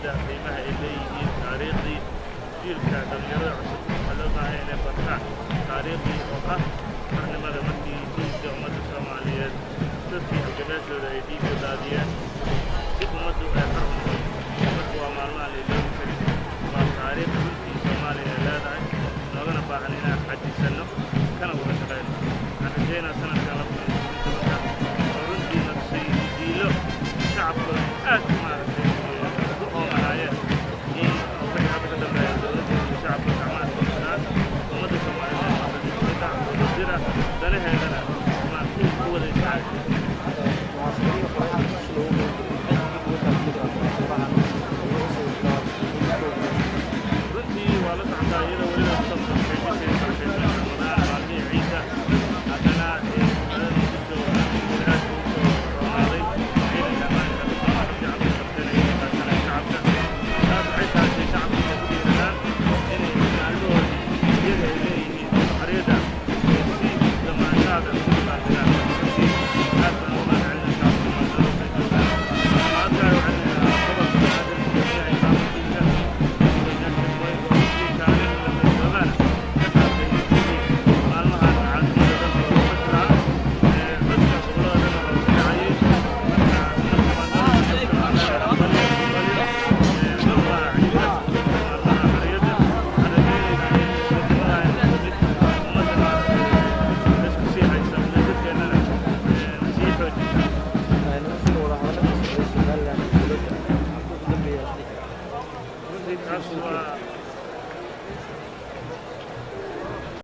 xorriyadda qiimaha ay leeyihiin taariikhdii jiilka dhalinyarada cusub waxaa loo baahan inay bartaan taariikhdii oo ah xornimada markii dhiigga ummadda soomaaliyeed dadkii halgamaashooda ay dhiigga daadiyeen si ummaddu ay xor u noqoto marka waa maalmaha la iloobi karin waa taariikh runtii soomaaliya ay leedahay noogana baahan inaan xajisanno kana wada shaqayno waxaan rajaynaa sanadkan oo runtii naqsay diilo shacabkooda aad maaragtay ugu oomanaayeen in wixii hadda ka dambeeya dowladda iyo shacabka gacmaha isqabsadaan ummadda soomaaliyeed shacabkooda jira danaheedana maaragtay ku wada istaaga runtii waa la socotaa iyadoo weliba ku sabsan ramadaan maalmihii ciidda haddana